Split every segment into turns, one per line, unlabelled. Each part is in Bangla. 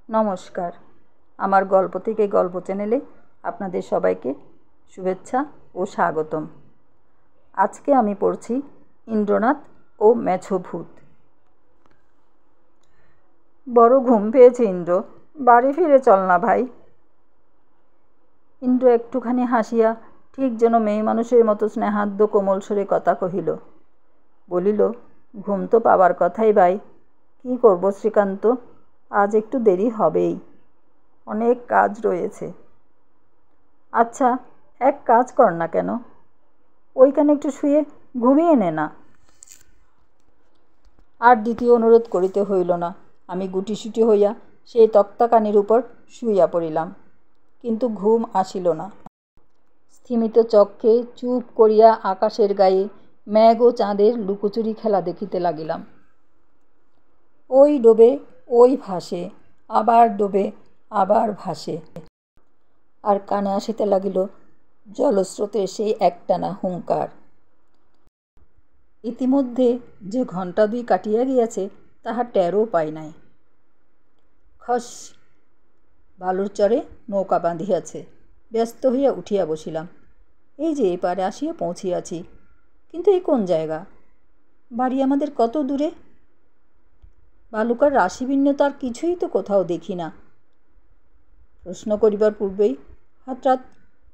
নমস্কার, আমার গল্প থেকে গল্প চ্যানেলে আপনাদের সবাইকে শুভেচ্ছা ও স্বাগতম। আজকে আমি পড়ছি ইন্দ্রনাথ ও মেছো ভূত। বড় ঘুম পেয়েছে ইন্দ্র, বাড়ি ফিরে চল না ভাই। ইন্দ্র একটুখানি হাসিয়া ঠিক যেন মেয়ে মানুষের মতো স্নেহাদ্য কোমল স্বরে কথা কহিল। বলিল, ঘুম তো পাবার কথাই ভাই, কী করব শ্রীকান্ত, আজ একটু দেরি হবেই, অনেক কাজ রয়েছে। আচ্ছা, এক কাজ কর না কেন, ওইখানে একটু শুয়ে ঘুমিয়ে নে না। আর দ্বিতীয় অনুরোধ করিতে হইল না। আমি গুটিসুটি হইয়া সেই তক্তাকানির উপর শুইয়া পড়িলাম, কিন্তু ঘুম আসিল না। স্থিমিত চক্ষে চুপ করিয়া আকাশের গায়ে মেঘ ও চাঁদের লুকোচুরি খেলা দেখিতে লাগিলাম। ওই ডোবে ওই ভাসে, আবার ডোবে আবার ভাসে। আর কানে আসিতে লাগিল জলস্রোতের সেই একটানা হুঙ্কার। ইতিমধ্যে যে ঘণ্টা দুই কাটিয়া গিয়াছে তাহা টেরও পাই নাই। খস, বালুর চরে নৌকা বাঁধিয়াছে। ব্যস্ত হইয়া উঠিয়া বসিলাম। এই যে এপারে আসিয়া পৌঁছিয়াছি, কিন্তু এই কোন জায়গা? বাড়ি আমাদের কত দূরে? বালুকার রাশিভিন্নতার কিছুই তো কোথাও দেখি না। প্রশ্ন করিবার পূর্বেই হঠাৎ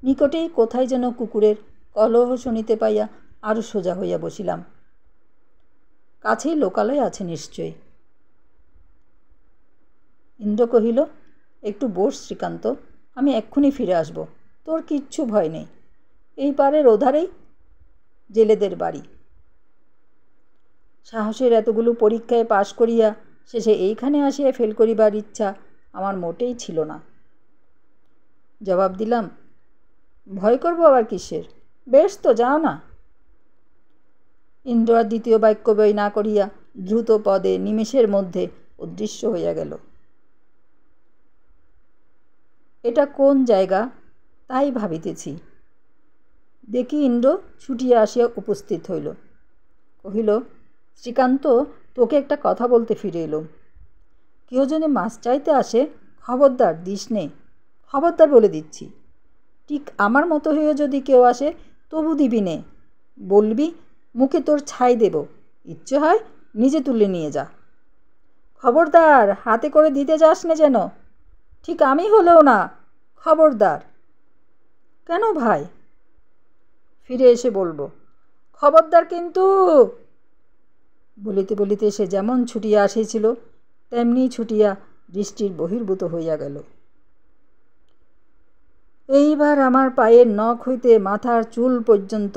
নিকটেই কোথায় যেন কুকুরের কলহ শুনিতে পাইয়া আরও সোজা হইয়া বসিলাম। কাছেই লোকালয় আছে নিশ্চয়ই। ইন্দ্র কহিল, একটু বস শ্রীকান্ত, আমি এক্ষুনি ফিরে আসব, তোর কিচ্ছু ভয় নেই। এই পারের ওধারেই জেলেদের বাড়ি। সাহসের এতগুলো পরীক্ষায় পাশ করিয়া শেষে এইখানে আসিয়া ফেল করিবার ইচ্ছা আমার মোটেই ছিল না। জবাব দিলাম, ভয় করব আবার কিসের, বেশ তো, যাও না। ইন্দ্র আর দ্বিতীয় বাক্য ব্যয় না করিয়া দ্রুত পদে নিমেষের মধ্যে অদৃশ্য হইয়া গেল। এটা কোন জায়গা তাই ভাবিতেছি। দেখি ইন্দ্র ছুটিয়া আসিয়া উপস্থিত হইল। কহিল, শ্রীকান্ত, তোকে একটা কথা বলতে ফিরে এলো। কেউ যেন মাছ চাইতে আসে, খবরদার দিস নে, খবরদার বলে দিচ্ছি। ঠিক আমার মতো হয়ে যদি কেউ আসে তবু দিবি নে, বলবি মুখে তোর ছাই দেব, ইচ্ছে হয় নিজে তুলে নিয়ে যা। খবরদার হাতে করে দিতে যাস নে যেন, ঠিক আমি হলেও না, খবরদার। কেন ভাই? ফিরে এসে বলবো, খবরদার কিন্তু। বলিতে বলিতে সে যেমন ছুটিয়া আসিয়াছিল তেমনি ছুটিয়া দৃষ্টির বহির্ভূত হইয়া গেল। এইবার আমার পায়ের নখ হইতে মাথার চুল পর্যন্ত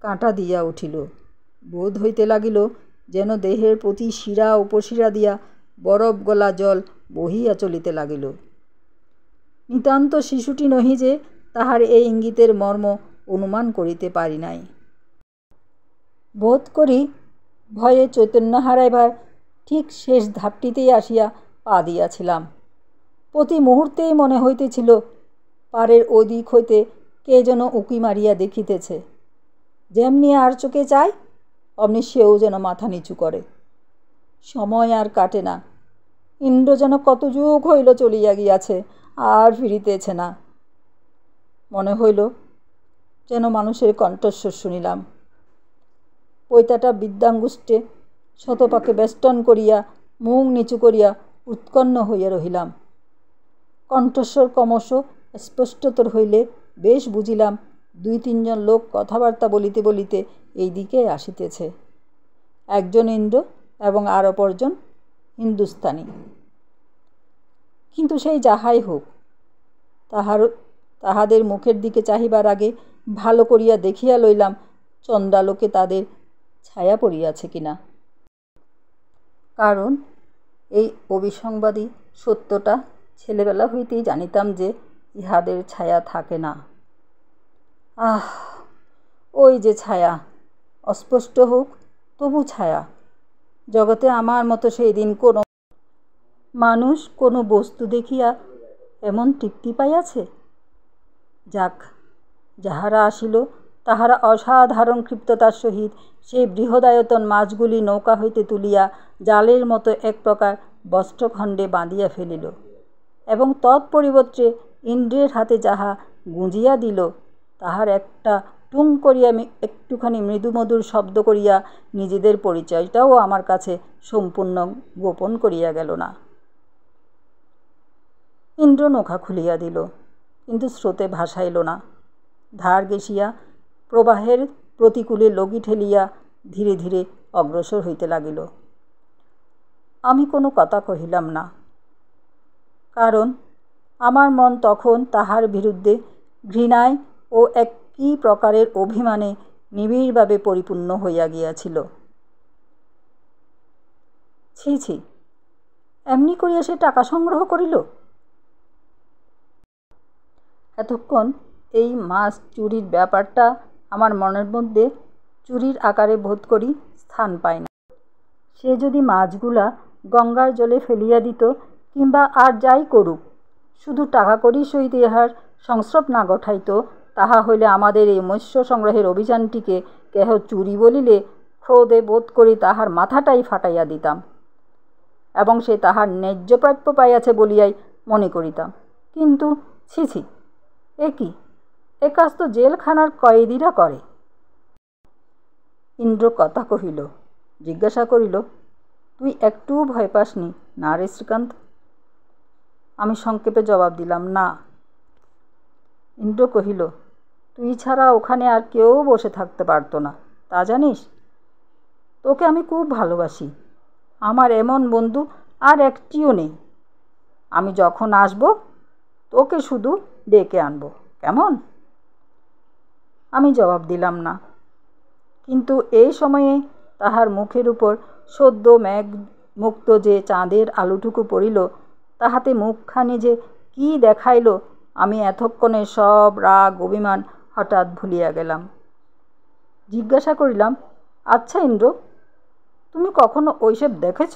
কাঁটা দিয়া উঠিল। বোধ হইতে লাগিল যেন দেহের প্রতি শিরা উপশিরা দিয়া বরফ গলা জল বহিয়া চলিতে লাগিল। নিতান্ত শিশুটি নহি যে তাহার এই ইঙ্গিতের মর্ম অনুমান করিতে পারি নাই। বোধ করি ভয়ে চৈতন্য হারাইবার ঠিক শেষ ধাপটিতেই আসিয়া পা দিয়াছিলাম। প্রতি মুহূর্তেই মনে হইতেছিল পারের ওদিক হইতে কে যেন উঁকি মারিয়া দেখিতেছে। যেমনি আর চোখে চায় অমনি সেও যেন মাথা নিচু করে। সময় আর কাটে না। ইন্দ্র যেন কত যুগ হইল চলিয়া গিয়াছে, আর ফিরিতেছে না। মনে হইল যেন মানুষের কণ্ঠস্বর শুনিলাম। পৈতাটা বিদ্যাঙ্গুষ্ঠে শতপাকে বেষ্টন করিয়া মুখ নিচু করিয়া উৎকণ্ঠ হইয়া রহিলাম। কণ্ঠস্বর ক্রমশ স্পষ্টতর হইলে বেশ বুঝিলাম 2-3 জন লোক কথাবার্তা বলিতে বলিতে এই দিকে আসিতেছে। একজন ইন্দ্র এবং আর অপরজন হিন্দুস্তানি। কিন্তু সেই যাহাই হোক, তাহাদের মুখের দিকে চাহিবার আগে ভালো করিয়া দেখিয়া লইলাম চন্দ্রালোকে তাদের ছায়া পড়িয়াছে কিনা। কারণ এই অবিসংবাদী সত্যটা ছেলেবেলা হইতেই জানিতাম যে ইহাদের ছায়া থাকে না। আহ, ওই যে ছায়া, অস্পষ্ট হোক তবু ছায়া। জগতে আমার মতো সেই দিন কোনো মানুষ কোনো বস্তু দেখিয়া এমন তৃপ্তি পাইয়াছে? যাক, যাহারা আসিল তাহারা অসাধারণ ক্ষিপ্ততার সহিত সেই বৃহদায়তন মাছগুলি নৌকা হইতে তুলিয়া জালের মতো এক প্রকার বস্ত্রখণ্ডে বাঁধিয়া ফেলিল। এবং তৎপরিবর্তে ইন্দ্রের হাতে যাহা গুঁজিয়া দিল তাহার একটা টুং করিয়া একটুখানি মৃদুমধুর শব্দ করিয়া নিজেদের পরিচয়টাও আমার কাছে সম্পূর্ণ গোপন করিয়া গেল না। ইন্দ্র নৌকা খুলিয়া দিল, কিন্তু স্রোতে ভাসাইল না। ধার ঘেঁষিয়া প্রবাহের প্রতিকূলে লগি ঠেলিয়া ধীরে ধীরে অগ্রসর হইতে লাগিল। আমি কোনো কথা কহিলাম না, কারণ আমার মন তখন তাহার বিরুদ্ধে ঘৃণায় ও এক কী প্রকারের অভিমানে নিবিড়ভাবে পরিপূর্ণ হইয়া গিয়াছিল। ছি ছি, এমনি করিয়া সে টাকা সংগ্রহ করিল। এতক্ষণ এই মাছ চুরির ব্যাপারটা আমার মনের মধ্যে চুরির আকারে বোধ করি স্থান পায় না। সে যদি মাছগুলা গঙ্গার জলে ফেলিয়া দিত কিংবা আর যাই করুক, শুধু টাকা কড়ির সহিত ইহার সংস্রব না ঘটাইত, তাহা হইলে আমাদের এই মৎস্য সংগ্রহের অভিযানটিকে কেহ চুরি বলিলে ক্রোধে বোধ করি তাহার মাথাটাই ফাটাইয়া দিতাম এবং সে তাহার ন্যায্য প্রাপ্য পাইয়াছে বলিয়াই মনে করিতাম। কিন্তু ছি ছি, এ কি, এ কাজ তো জেলখানার কয়েদিরা করে। ইন্দ্র কথা কহিল, জিজ্ঞাসা করিল, তুই একটুও ভয় পাসনি না রে শ্রীকান্ত? আমি সংক্ষেপে জবাব দিলাম, না। ইন্দ্র কহিল, তুই ছাড়া ওখানে আর কেউ বসে থাকতে পারতো না, তা জানিস? তোকে আমি খুব ভালোবাসি, আমার এমন বন্ধু আর একটিও নেই। আমি যখন আসব তোকে শুধু ডেকে আনবো, কেমন? আমি জবাব দিলাম না, কিন্তু এই সময়ে তাহার মুখের উপর সদ্য মেঘ মুক্ত যে চাঁদের আলোটুকু পড়িল, তাহাতে মুখখানি যে কি দেখাইল আমি এতক্ষণে সব রাগ অভিমান হঠাৎ ভুলিয়া গেলাম। জিজ্ঞাসা করিলাম, আচ্ছা ইন্দ্র, তুমি কখনো ওইসব দেখেছ?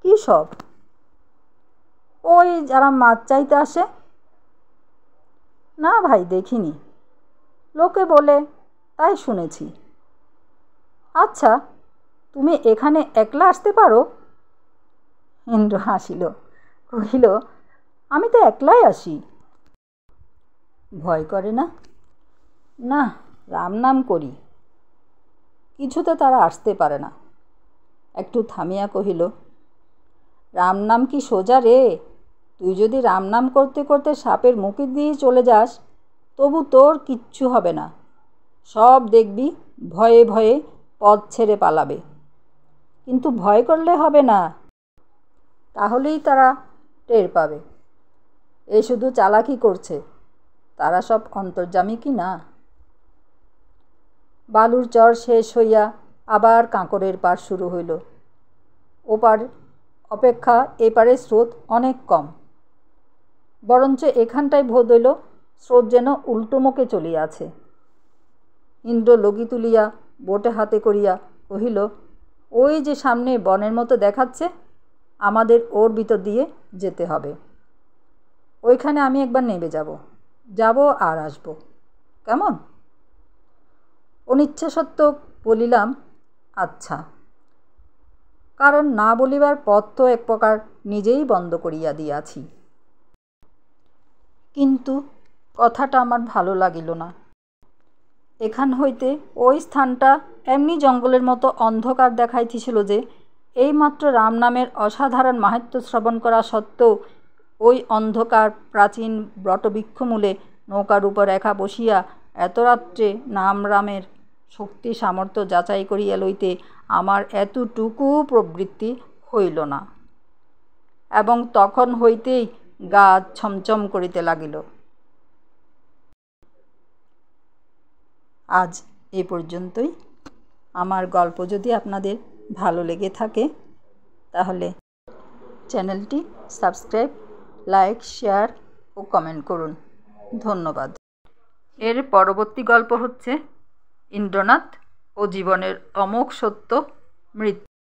কী সব? ওই যারা মাছ চাইতে আসে। না ভাই, দেখিনি, লোকে বলে তাই শুনেছি। আচ্ছা, তুমি এখানে একলা আসতে পারো? ইন্দ্র হাসিল, কহিল, আমি তো একলাই আসি। ভয় করে না? না, রাম নাম করি, কিছুতে তারা আসতে পারে না। একটু থামিয়া কহিল, রাম নাম কি সোজা রে? তুই যদি রাম নাম করতে করতে সাপের মুখে দিয়ে চলে যাস, তবু তোর কিচ্ছু হবে না। সব দেখবি ভয়ে ভয়ে পথ ছেড়ে পালাবে। কিন্তু ভয় করলে হবে না, তাহলেই তারা টের পাবে এ শুধু চালাকি করছে। তারা সব অন্তর্যামী কি না? বালুর চর শেষ হইয়া আবার কাঁকরের পার শুরু হইল। ওপার অপেক্ষা এপারে স্রোত অনেক কম, বরঞ্চ এখানটায় বোধ হইল স্রোত যেন উল্টোমুখে চলিয়াছে। ইন্দ্র লগি তুলিয়া বোটে হাতে করিয়া কহিল, ওই যে সামনে বনের মতো দেখাচ্ছে, আমাদের ওর ভিতর দিয়ে যেতে হবে। ওইখানে আমি একবার নেমে যাব আর আসব, কেমন? অনিচ্ছা সত্ত্বেও বলিলাম, আচ্ছা, কারণ না বলিবার পথ তো এক প্রকার নিজেই বন্ধ করিয়া দিয়াছি। কিন্তু কথাটা আমার ভালো লাগিল না। এখান হইতে ওই স্থানটা এমনি জঙ্গলের মতো অন্ধকার দেখাইতেছিল যে এইমাত্র রাম নামের অসাধারণ মাহাত্ম্য শ্রবণ করা সত্ত্বেও ওই অন্ধকার প্রাচীন বটবৃক্ষমূলে নৌকার উপর একা বসিয়া এত রাত্রে নাম রামের শক্তি সামর্থ্য যাচাই করিয়া লইতে আমার এতটুকু প্রবৃত্তি হইল না, এবং তখন হইতেই গা ছমছম করিতে লাগিল। আজ এই পর্যন্তই। আমার গল্প যদি আপনাদের ভালো লেগে থাকে তাহলে চ্যানেলটি সাবস্ক্রাইব, লাইক, শেয়ার ও কমেন্ট করুন। ধন্যবাদ। এর পরবর্তী গল্প হচ্ছে ইন্দ্রনাথ ও জীবনের অমোঘ সত্য মৃত্যু।